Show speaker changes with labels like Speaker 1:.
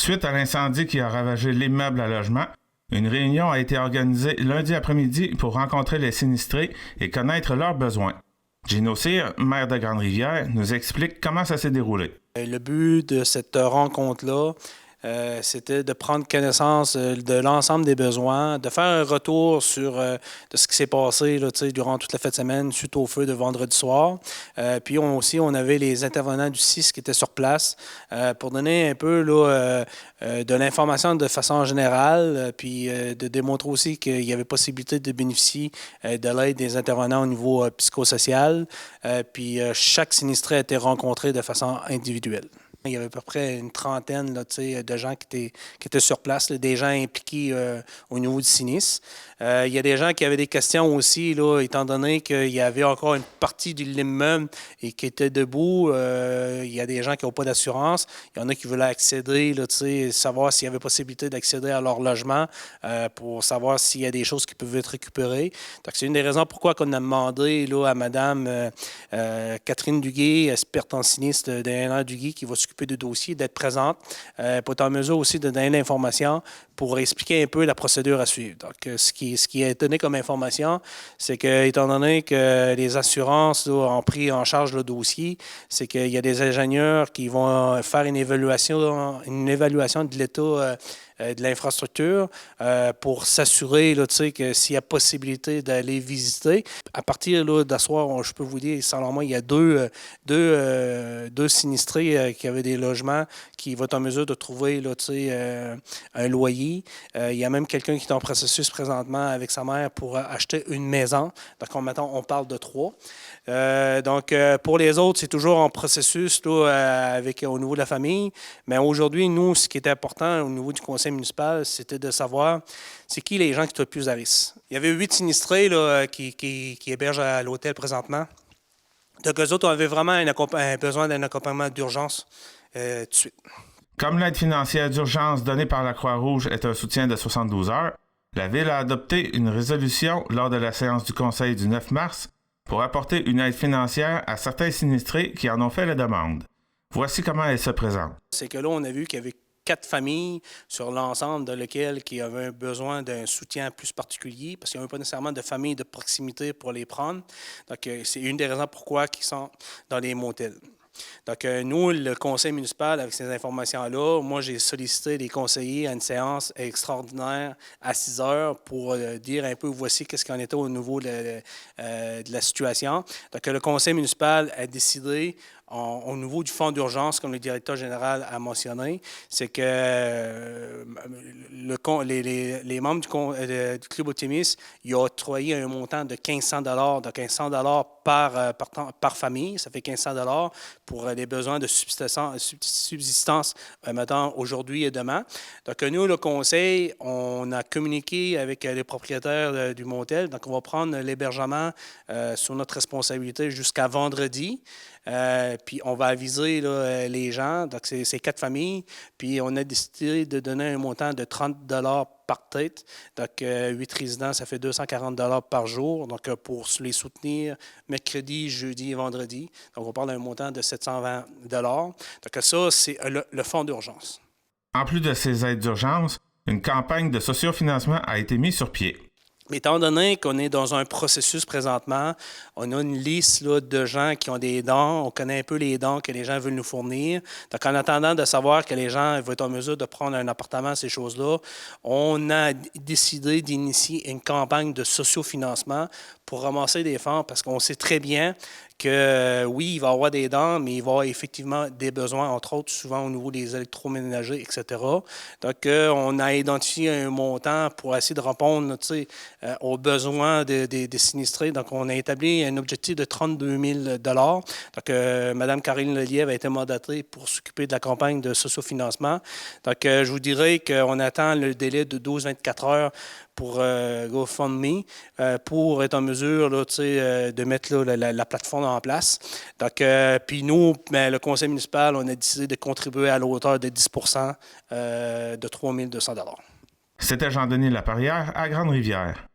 Speaker 1: Suite à l'incendie qui a ravagé l'immeuble à logement, une réunion a été organisée lundi après-midi pour rencontrer les sinistrés et connaître leurs besoins. Gino Cyr, maire de Grande-Rivière, nous explique comment ça s'est déroulé.
Speaker 2: Le but de cette rencontre-là, c'était de prendre connaissance de l'ensemble des besoins, de faire un retour sur de ce qui s'est passé là, durant toute la fête de semaine suite au feu de vendredi soir. Puis on avait les intervenants du CIS qui étaient sur place pour donner un peu là, de l'information de façon générale, puis de démontrer aussi qu'il y avait possibilité de bénéficier de l'aide des intervenants au niveau psychosocial. Puis chaque sinistré a été rencontré de façon individuelle. Il y avait à peu près une trentaine là, de gens qui étaient sur place, là, des gens impliqués au niveau du sinistre. Il y a des gens qui avaient des questions aussi, là, étant donné qu'il y avait encore une partie de l'immeuble et qui était debout. Il y a des gens qui n'ont pas d'assurance. Il y en a qui voulaient accéder, là, savoir s'il y avait possibilité d'accéder à leur logement pour savoir s'il y a des choses qui peuvent être récupérées. Donc, c'est une des raisons pourquoi on a demandé là, à Mme Catherine Duguay, experte en sinistre d'Alain Duguay, qui va s'occuper du dossier, d'être présente pour être en mesure aussi de donner l'information pour expliquer un peu la procédure à suivre. Donc, ce qui est donné comme information, c'est que, étant donné que les assurances là, ont pris en charge le dossier, c'est qu'il y a des ingénieurs qui vont faire une évaluation de l'état de l'infrastructure pour s'assurer là, que s'il y a possibilité d'aller visiter. À partir là, d'asseoir, je peux vous dire, selon moi, il y a deux sinistrés qui avaient des logements qui vont être en mesure de trouver là, un loyer. Il y a même quelqu'un qui est en processus présentement avec sa mère pour acheter une maison. Donc, maintenant, on parle de 3. Donc, pour les autres, c'est toujours en processus là, au niveau de la famille. Mais aujourd'hui, nous, ce qui était important au niveau du conseil municipal, c'était de savoir c'est qui les gens qui sont le plus à risque. Il y avait 8 sinistrés là, qui hébergent à l'hôtel présentement. Donc, eux autres, on avait vraiment un besoin d'un accompagnement d'urgence tout de suite.
Speaker 1: Comme l'aide financière d'urgence donnée par la Croix-Rouge est un soutien de 72 heures, la Ville a adopté une résolution lors de la séance du Conseil du 9 mars pour apporter une aide financière à certains sinistrés qui en ont fait la demande. Voici comment elle se présente.
Speaker 2: C'est que là, on a vu qu'il y avait 4 familles sur l'ensemble de lesquelles qui avaient besoin d'un soutien plus particulier parce qu'il n'y avait pas nécessairement de famille de proximité pour les prendre. Donc, c'est une des raisons pourquoi ils sont dans les motels. Donc, nous, le conseil municipal, avec ces informations-là, moi, j'ai sollicité les conseillers à une séance extraordinaire à 6 heures pour dire un peu voici qu'est-ce qu'il en était au niveau de la situation. Donc, le conseil municipal a décidé au niveau du fonds d'urgence, comme le directeur général a mentionné, c'est que les membres du Club Optimiste, ils ont octroyé un montant de 1500 $, donc 1500 $ par famille. Ça fait 1500 $ pour les besoins de subsistance maintenant, aujourd'hui et demain. Donc, nous, le conseil, on a communiqué avec les propriétaires du motel. Donc, on va prendre l'hébergement sous notre responsabilité jusqu'à vendredi. Puis on va aviser là, les gens, donc c'est 4 familles, puis on a décidé de donner un montant de 30 $ par tête. Donc 8 résidents, ça fait 240 $ par jour, donc pour les soutenir mercredi, jeudi et vendredi. Donc on parle d'un montant de 720 $. Donc ça, c'est le fonds d'urgence.
Speaker 1: En plus de ces aides d'urgence, une campagne de sociofinancement a été mise sur pied.
Speaker 2: Mais étant donné qu'on est dans un processus présentement, on a une liste là, de gens qui ont des dons. On connaît un peu les dons que les gens veulent nous fournir. Donc, en attendant de savoir que les gens vont être en mesure de prendre un appartement, ces choses-là, on a décidé d'initier une campagne de sociofinancement pour ramasser des fonds parce qu'on sait très bien que oui, il va y avoir des dons, mais il va y avoir effectivement des besoins, entre autres, souvent au niveau des électroménagers, etc. Donc, on a identifié un montant pour essayer de répondre aux besoins des sinistrés. Donc, on a établi un objectif de 32 000 $. Donc, Mme Caroline Lelièvre a été mandatée pour s'occuper de la campagne de sociofinancement. Donc, je vous dirais qu'on attend le délai de 12-24 heures pour GoFundMe pour être en mesure là, de mettre là, la plateforme en place. Donc, puis nous, le conseil municipal, on a décidé de contribuer à la hauteur de 10 % de 3 200 $.
Speaker 1: C'était Jean-Denis Laperrière à Grande-Rivière.